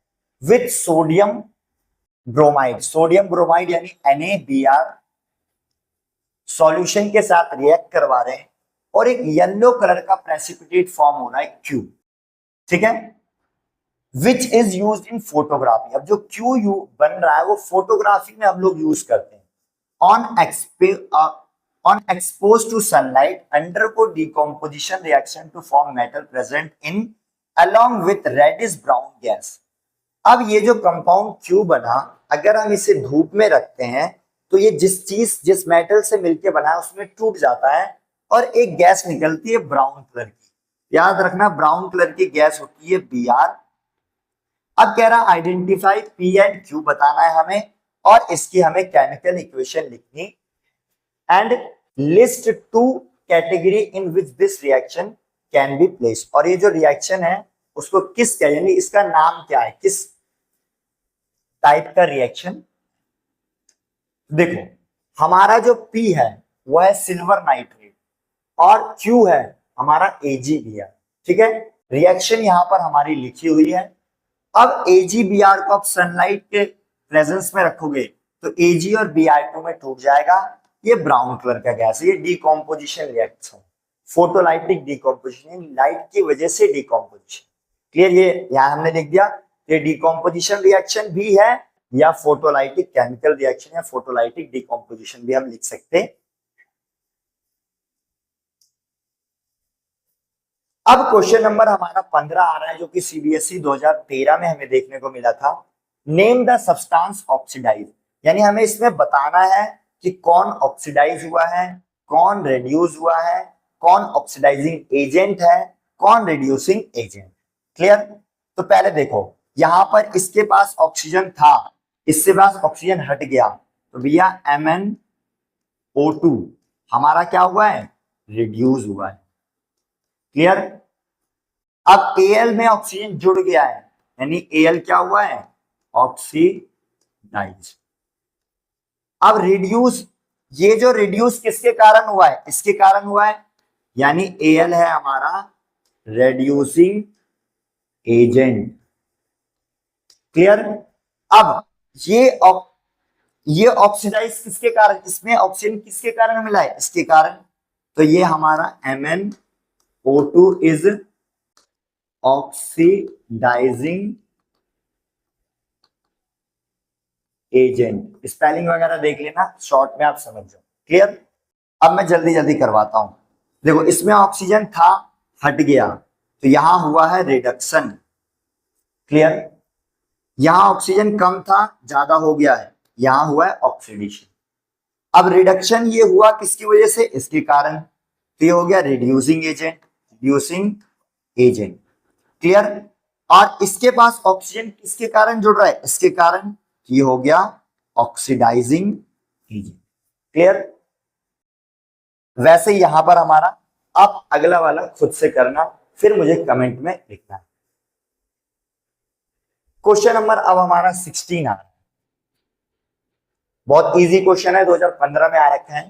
with sodium bromide, sodium bromide यानी NaBr सॉल्यूशन के साथ रिएक्ट करवा रहे हैं और एक येलो कलर का प्रेसिपिटेट फॉर्म हो रहा है Q। ठीक है, which is used in photography. अब जो Q बन रहा है वो फोटोग्राफी में हम लोग यूज करते हैं। On expose to sunlight undergo decomposition reaction to form metal present in along with reddish brown gas. अब ये जो कंपाउंड Q बना, अगर हम इसे धूप में रखते हैं तो ये जिस मेटल से मिलके बना है उसमें टूट जाता है और एक गैस निकलती है ब्राउन कलर की। याद रखना ब्राउन कलर की गैस होती है Br। अब कह रहा आइडेंटिफाई P एंड Q बताना है हमें और इसकी हमें केमिकल इक्वेशन लिखनी and list 2 category in which this reaction can be placed. और ये जो रिएक्शन है उसको किस क्या, यानी इसका नाम क्या है, किस टाइप का रिएक्शन। देखो हमारा जो P है वो है सिल्वर नाइट्रेट और Q है हमारा AgBr। ठीक है, रिएक्शन यहां पर हमारी लिखी हुई है। अब AgBr को आप सनलाइट के प्रेजेंस में रखोगे तो Ag और Br2 में टूट जाएगा। ये ब्राउन कलर का गैस है, ये decomposition reaction, photolytic decomposition, light की वजह से डिकम्पोजिशन। क्लियर? ये यहां हमने लिख दिया, ये डिकम्पोजिशन रिएक्शन भी है या फोटोलाइटिक केमिकल रिएक्शन या फोटोलाइटिक डिकम्पोजिशन भी हम लिख सकते हैं। अब क्वेश्चन नंबर हमारा 15 आ रहा है जो कि सीबीएसई 2013 में हमें देखने को मिला था। नेम द सब्सटेंस ऑक्सीडाइज, यानी हमें इसमें बताना है कि कौन ऑक्सीडाइज हुआ है, कौन रिड्यूस हुआ है, कौन ऑक्सीडाइजिंग एजेंट है, कौन रिड्यूसिंग एजेंट। क्लियर? तो पहले देखो यहां पर इसके पास ऑक्सीजन था, इसके पास ऑक्सीजन हट गया तो भैया MnO2 हमारा क्या हुआ है, रिड्यूस हुआ है। क्लियर? अब Al में ऑक्सीजन जुड़ गया है यानी Al क्या हुआ है, ऑक्सीडाइज। अब रिड्यूस, ये जो रिड्यूस किसके कारण हुआ है, इसके कारण हुआ है, यानी Al है हमारा रिड्यूसिंग एजेंट। क्लियर। अब ये ऑक्सीडाइज किसके कारण, इसमें ऑक्सीजन किसके कारण मिला है, इसके कारण। तो ये हमारा MnO2 is oxidising agent. Spelling वगैरह देख लेना, शॉर्ट में आप समझ जाओ। क्लियर। अब मैं जल्दी जल्दी करवाता हूं। देखो इसमें ऑक्सीजन था, हट गया, तो यहां हुआ है रिडक्शन। क्लियर। यहां ऑक्सीजन कम था, ज्यादा हो गया है, यहां हुआ है ऑक्सीडेशन। अब रिडक्शन ये हुआ किसकी वजह से, इसके कारण, तो ये हो गया reducing agent, reducing agent. Clear. और इसके पास ऑक्सीजन किसके कारण जुड़ रहा है, इसके कारण, ये हो गया ऑक्सीडाइजिंग एजेंट। क्लियर। वैसे यहां पर हमारा, आप अगला वाला खुद से करना, फिर मुझे कमेंट में लिखना है। क्वेश्चन नंबर अब हमारा 16 आ रहा है। बहुत इजी क्वेश्चन है, 2015 में आ रखा है।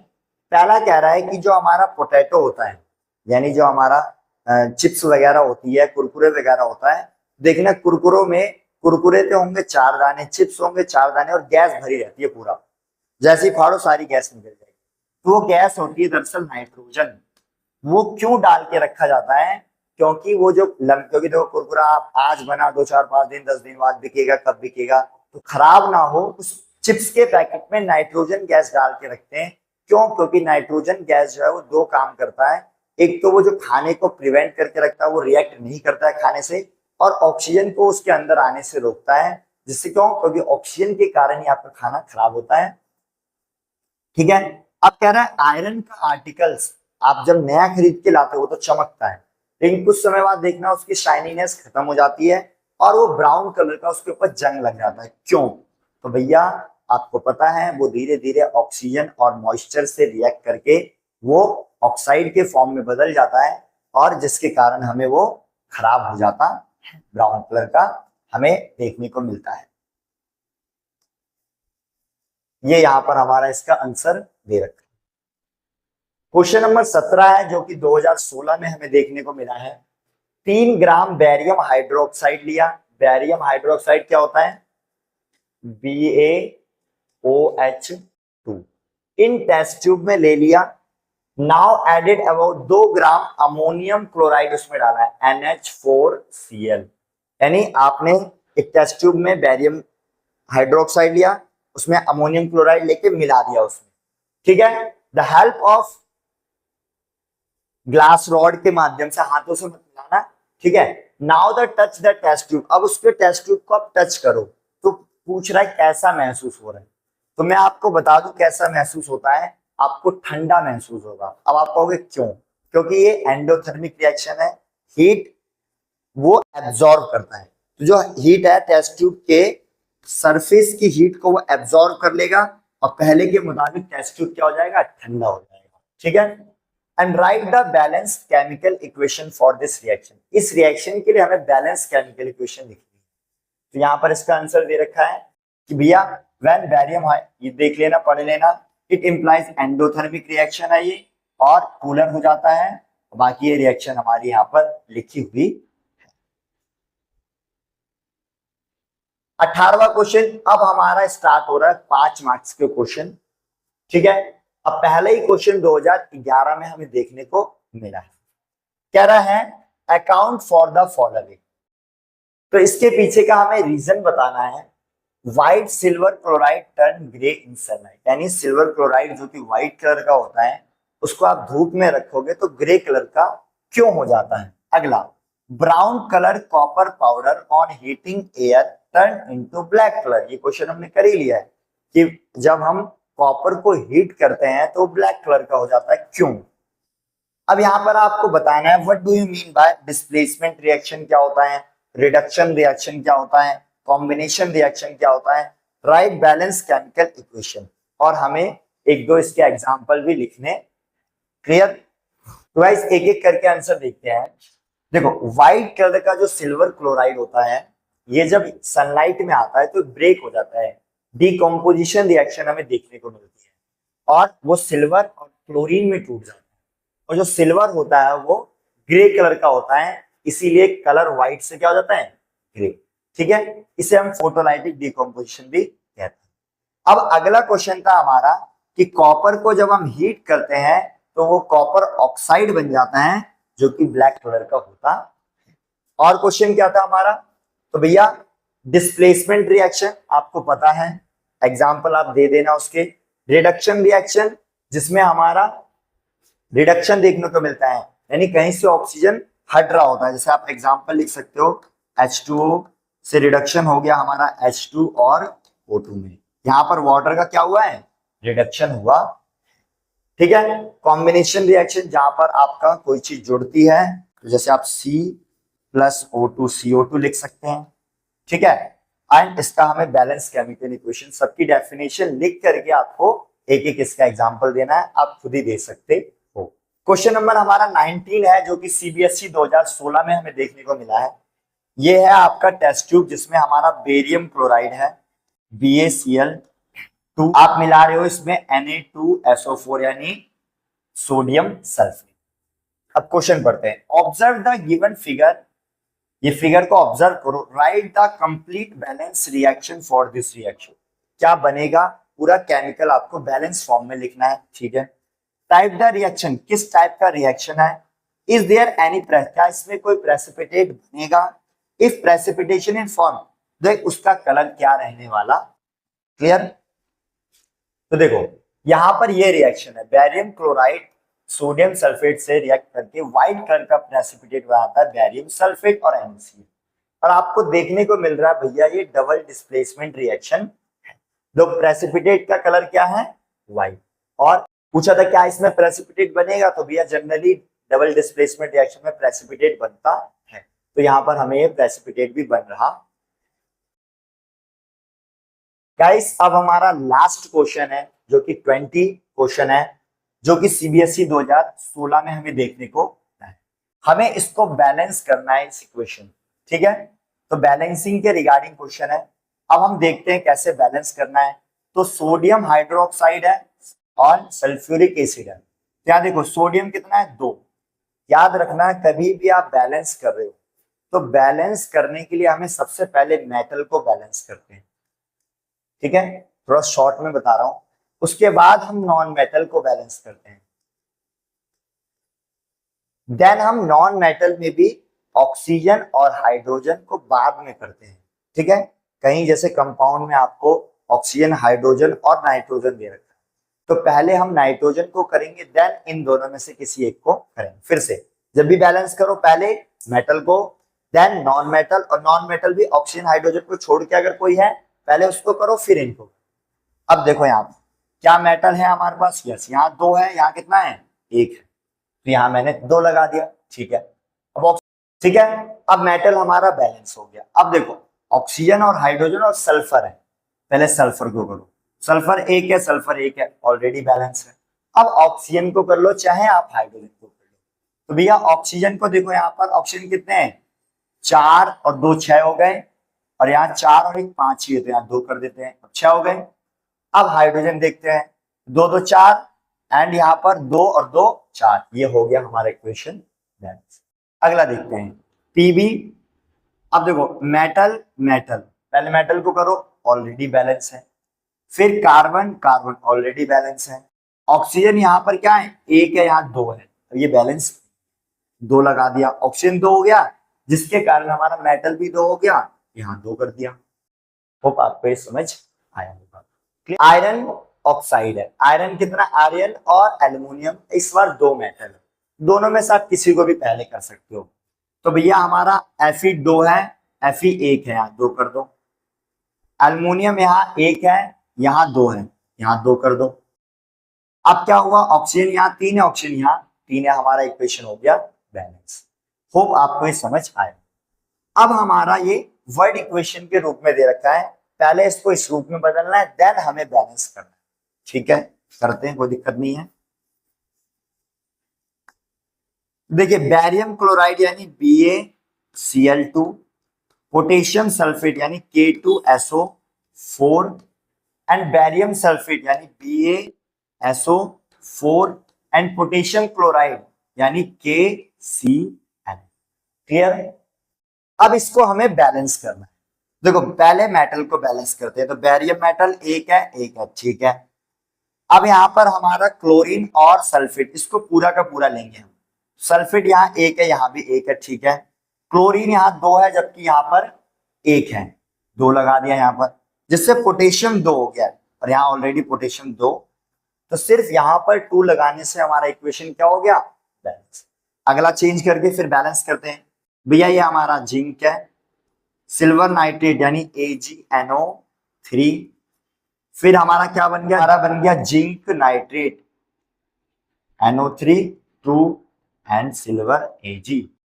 पहला कह रहा है कि जो हमारा पोटैटो होता है, यानी जो हमारा चिप्स वगैरह होती है, कुरकुरे वगैरह होता है, देखना कुरकुरों में, कुरकुरे तो होंगे 4 दाने, चिप्स होंगे 4 दाने, और गैस भरी रहती है पूरा, जैसे ही फाड़ो सारी गैस निकल जाएगी। तो वो गैस होती है दरअसल नाइट्रोजन। वो क्यों डाल के रखा जाता है, क्योंकि वो जो क्योंकि देखो कुरकुरा आप आज बना, 2 4 5 दिन 10 दिन बाद बिकेगा, कब बिकेगा, तो खराब ना हो, उस चिप्स के पैकेट में नाइट्रोजन गैस डाल के रखते हैं। क्यों, क्योंकि नाइट्रोजन गैस जो है वो 2 काम करता है। एक तो वो जो खाने को प्रिवेंट करके रखता है, वो रिएक्ट नहीं करता है खाने से, और ऑक्सीजन को उसके अंदर आने से रोकता है। जिससे क्यों, क्योंकि ऑक्सीजन के कारण ही आपका खाना खराब होता है। ठीक है। अब कह रहा है आयरन का आर्टिकल्स आप जब नया खरीद के लाते हो तो चमकता है, लेकिन कुछ समय बाद देखना उसकी शाइनीनेस खत्म हो जाती है और वो ब्राउन कलर का उसके ऊपर जंग लग जाता है। क्यों, तो भैया आपको पता है वो धीरे धीरे ऑक्सीजन और मॉइस्चर से रिएक्ट करके वो ऑक्साइड के फॉर्म में बदल जाता है, और जिसके कारण हमें वो खराब हो जाता है, ब्राउन कलर का हमें देखने को मिलता है। ये यहां पर हमारा इसका आंसर दे रखा है। क्वेश्चन नंबर 17 है, जो कि 2016 में हमें देखने को मिला है। 3 ग्राम बैरियम हाइड्रोक्साइड लिया। बैरियम हाइड्रोक्साइड क्या होता है, BaOH2, इन टेस्ट ट्यूब में ले लिया। Now added about 2 gram ammonium chloride उसमें डाला है, NH4Cl। यानी आपने एक टेस्ट ट्यूब में बैरियम हाइड्रोक्साइड लिया, उसमें अमोनियम क्लोराइड लेके मिला दिया उसमें। ठीक है। The help of glass rod के माध्यम से, हाथों से मत मिलाना। ठीक है। Now the touch the test tube, अब उसके टेस्ट ट्यूब को आप टच करो, तो पूछ रहा है कैसा महसूस हो रहा है। तो मैं आपको बता दूं कैसा महसूस होता है, आपको ठंडा महसूस होगा। अब आप कहोगे क्यों, क्योंकि ये एंडोथर्मिक रिएक्शन है, हीट वो एब्जॉर्ब करता है। तो जो हीट है टेस्ट ट्यूब के सरफेस की हीट को वो एब्जॉर्ब कर लेगा, और पहले के मुताबिक टेस्ट ट्यूब क्या हो जाएगा, ठंडा हो जाएगा। ठीक है। And right the balance chemical equation for this reaction. इस रिएक्शन के लिए हमें बैलेंस केमिकल इक्वेशन लिखनी है। तो यहां पर इसका आंसर दे रखा है कि भैया व्हेन बैरियम, ये देख लेना, पढ़ लेना, इट इंप्लाइज एंडोथर्मिक रिएक्शन है ये, और कूलर हो जाता है। बाकी ये रिएक्शन हमारी यहाँ पर लिखी हुई। 18वां क्वेश्चन अब हमारा स्टार्ट हो रहा है, 5 मार्क्स के क्वेश्चन। ठीक है। अब पहला ही क्वेश्चन 2011 में हमें देखने को मिला है। कह रहा है अकाउंट फॉर द फॉलोइंग। तो इसके पीछे का हमें रीजन बताना है। White silver chloride turn grey इन सनलाइट, यानी सिल्वर क्लोराइड जो कि व्हाइट कलर का होता है, उसको आप धूप में रखोगे तो ग्रे कलर का क्यों हो जाता है। अगला, brown colour copper powder on heating air turn into black colour. ये क्वेश्चन हमने कर ही लिया है कि जब हम कॉपर को हीट करते हैं तो ब्लैक कलर का हो जाता है, क्यों। अब यहां पर आपको बताना है what do you mean by displacement reaction क्या होता है, रिडक्शन रिएक्शन क्या होता है, कॉम्बिनेशन रिएक्शन क्या होता है, राइट बैलेंस केमिकल इक्वेशन, और हमें 1-2 इसके एग्जांपल भी लिखने। क्लियर। तो गाइस एक एक करके आंसर देखते हैं। देखो व्हाइट कलर का जो सिल्वर क्लोराइड होता है, ये जब सनलाइट में आता है तो ब्रेक हो जाता है, डिकम्पोजिशन रिएक्शन हमें देखने को मिलती है, और वो सिल्वर और क्लोरीन में टूट जाता है। और जो सिल्वर होता है वो ग्रे कलर का होता है, इसीलिए कलर व्हाइट से क्या हो जाता है, ग्रे। ठीक है, इसे हम फोटोलाइटिक डिकम्पोजिशन भी कहते हैं। अब अगला क्वेश्चन था हमारा कि कॉपर को जब हम हीट करते हैं तो वो कॉपर ऑक्साइड बन जाता है जो कि ब्लैक कलर का होता है। और क्वेश्चन क्या था हमारा, तो भैया डिस्प्लेसमेंट रिएक्शन आपको पता है, एग्जांपल आप दे देना उसके। रिडक्शन रिएक्शन जिसमें हमारा रिडक्शन देखने को मिलता है, यानी कहीं से ऑक्सीजन हट रहा होता है, जैसे आप एग्जांपल लिख सकते हो H2O से रिडक्शन हो गया हमारा H2 और O2 में, यहां पर वाटर का क्या हुआ है, रिडक्शन हुआ। ठीक है, कॉम्बिनेशन रिएक्शन जहां पर आपका कोई चीज जुड़ती है, तो जैसे आप C+O2 CO2 लिख सकते हैं। ठीक है, एंड इसका हमें बैलेंस केमिकल इक्वेशन सबकी डेफिनेशन लिख करके आपको एक एक इसका एग्जांपल देना है, आप खुद ही दे सकते हो। क्वेश्चन नंबर हमारा 19 है जो कि सीबीएसई 2016 में हमें देखने को मिला है। ये है आपका टेस्ट ट्यूब जिसमें हमारा बेरियम क्लोराइड है BaCl2, आप मिला रहे हो इसमें Na2SO4 यानी सोडियम सल्फेट। अब क्वेश्चन पढ़ते हैं, ऑब्जर्व द गिवन फिगर, ये फिगर को ऑब्जर्व करो, right the complete balance reaction for this reaction, क्या बनेगा पूरा केमिकल आपको बैलेंस फॉर्म में लिखना है। ठीक है, टाइप द रिएक्शन, किस टाइप का रिएक्शन है, इज देयर एनी क्या इसमें कोई प्रेसिपिटेट बनेगा, इफ प्रेसिपिटेशन इन फॉर्म, देख उसका कलर क्या रहने वाला। क्लियर, तो देखो यहां पर ये रिएक्शन है, बैरियम क्लोराइड सोडियम सल्फेट से रिएक्ट करके व्हाइट कलर का प्रेसिपिटेट बनाता है बैरियम सल्फेट और NaCl, और आपको देखने को मिल रहा है भैया ये डबल डिस्प्लेसमेंट रिएक्शन है। तो प्रेसिपिटेट का कलर क्या है, व्हाइट, और पूछा था क्या इसमें प्रेसिपिटेट बनेगा, तो भैया जनरली डबल डिस्प्लेसमेंट रिएक्शन में प्रेसिपिटेट बनता है, तो यहां पर हमें ये प्रेसिपिटेट भी बन रहा। गाइस अब हमारा लास्ट क्वेश्चन है जो कि 20 क्वेश्चन है, जो कि सीबीएसई 2016 में हमें देखने को है। हमें इसको बैलेंस करना है इस इक्वेशन। ठीक है, तो बैलेंसिंग के रिगार्डिंग क्वेश्चन है। अब हम देखते हैं कैसे बैलेंस करना है। तो सोडियम हाइड्रोक्साइड है और सल्फ्यूरिक एसिड है। क्या देखो सोडियम कितना है, 2। याद रखना है कभी भी आप बैलेंस कर रहे हो तो बैलेंस करने के लिए हमें सबसे पहले मेटल को बैलेंस करते हैं। ठीक है, थोड़ा शॉर्ट में बता रहा हूं, उसके बाद हम नॉन मेटल को बैलेंस करते हैं। देन हम नॉन मेटल में भी ऑक्सीजन और हाइड्रोजन को बाद में करते हैं। ठीक है, कहीं जैसे कंपाउंड में आपको ऑक्सीजन हाइड्रोजन और नाइट्रोजन दे रखा है, तो पहले हम नाइट्रोजन को करेंगे, देन इन दोनों में से किसी एक को करेंगे। फिर से जब भी बैलेंस करो पहले मेटल को, देन नॉन मेटल, और नॉन मेटल भी ऑक्सीजन हाइड्रोजन को छोड़ के अगर कोई है पहले उसको करो फिर इनको। अब देखो यहाँ क्या मेटल है हमारे पास, यस यहाँ 2 है, यहाँ कितना है 1 है, तो यहाँ मैंने 2 लगा दिया। ठीक है, अब ठीक है, अब मेटल हमारा बैलेंस हो गया। अब देखो ऑक्सीजन और हाइड्रोजन और सल्फर है, पहले सल्फर को करो, सल्फर 1 है, सल्फर 1 है, ऑलरेडी बैलेंस है। अब ऑक्सीजन को कर लो चाहे आप हाइड्रोजन को कर लो, तो भैया ऑक्सीजन को देखो यहाँ पर ऑक्सीजन कितने हैं, 4 और 2 6 हो गए, और यहाँ 4 और 1 5 ही है, तो यहाँ 2 कर देते हैं, 6 हो गए। अब हाइड्रोजन देखते हैं, 2 2 4, एंड यहाँ पर 2 और 2 4, ये हो गया हमारा इक्वेशन बैलेंस। अगला देखते हैं पीबी। अब देखो मेटल मेटल, पहले मेटल को करो, ऑलरेडी बैलेंस है। फिर कार्बन कार्बन, ऑलरेडी बैलेंस है। ऑक्सीजन यहाँ पर क्या है, 1 है, यहाँ 2 है, तो ये बैलेंस 2 लगा दिया, ऑक्सीजन 2 हो गया, जिसके कारण हमारा मेटल भी 2 हो गया, यहाँ 2 कर दिया। होप आपको ये समझ आया होगा। आयरन ऑक्साइड है, आयरन कितना, आयरन और एल्युमिनियम, इस बार 2 मेटल है, दोनों में से आप किसी को भी पहले कर सकते हो। तो भैया हमारा Fe2 है, Fe1 है, यहाँ 2 कर दो। एल्युमिनियम यहाँ 1 है, यहाँ 2 है, यहाँ 2 कर दो। अब क्या हुआ, ऑक्सीजन यहाँ 3 है, ऑक्सीजन यहाँ 3 है, हमारा इक्वेशन हो गया बैलेंस। होप आपको ये समझ आया। अब हमारा ये वर्ड इक्वेशन के रूप में दे रखा है, पहले इसको इस रूप में बदलना है, देन हमें बैलेंस करना है। ठीक है, करते हैं, कोई दिक्कत नहीं है। देखिए बैरियम क्लोराइड यानी BaCl2, पोटेशियम सल्फेट यानी K2SO4, एंड बैरियम सल्फेट यानी BaSO4, एंड पोटेशियम क्लोराइड यानी KCl। क्लियर, अब इसको हमें बैलेंस करना है। देखो पहले मेटल को बैलेंस करते हैं, तो बेरियम मेटल एक है, ठीक है। अब यहाँ पर हमारा क्लोरीन और सल्फेट, इसको पूरा का पूरा लेंगे हम। सल्फेट यहाँ एक है, यहाँ भी एक है, ठीक है। क्लोरीन यहाँ दो है, जबकि यहाँ पर एक है, दो लगा दिया यहाँ पर, जिससे पोटेशियम दो हो गया, और यहाँ ऑलरेडी पोटेशियम दो, तो सिर्फ यहाँ पर टू लगाने से हमारा इक्वेशन क्या हो गया, बैलेंस। अगला चेंज करके फिर बैलेंस करते हैं। भैया ये हमारा जिंक है, सिल्वर नाइट्रेट यानी AgNO3, फिर हमारा क्या बन गया, हमारा बन गया zinc nitrate NO3 2 and silver Ag।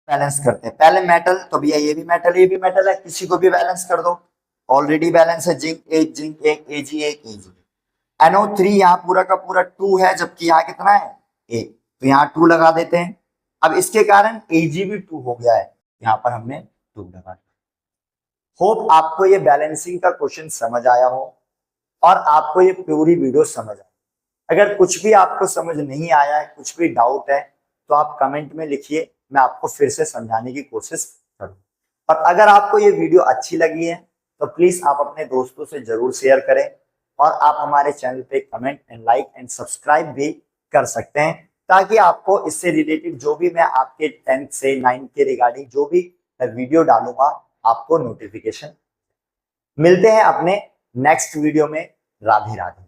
Balance करते हैं पहले मेटल, तो भैया ये भी मेटल, ये भी मेटल है, किसी को भी बैलेंस कर दो, ऑलरेडी बैलेंस है, जिंक एक, Ag एक, Ag। NO3 यहाँ पूरा का पूरा 2 है, जबकि यहाँ कितना है, 1, तो यहाँ 2 लगा देते हैं। अब इसके कारण Ag भी 2 हो गया है, यहाँ पर हमने 2 लगा दिया। होप आपको ये बैलेंसिंग का क्वेश्चन समझ आया हो और आपको ये पूरी वीडियो समझ आए। अगर कुछ भी आपको समझ नहीं आया है, कुछ भी डाउट है, तो आप कमेंट में लिखिए, मैं आपको फिर से समझाने की कोशिश करूँ। और अगर आपको ये वीडियो अच्छी लगी है तो प्लीज आप अपने दोस्तों से जरूर शेयर करें, और आप हमारे चैनल पे comment and like and subscribe भी कर सकते हैं, ताकि आपको इससे रिलेटेड जो भी मैं आपके 10th से 9th के रिगार्डिंग जो भी वीडियो डालूंगा आपको नोटिफिकेशन। मिलते हैं अपने नेक्स्ट वीडियो में। राधे राधे।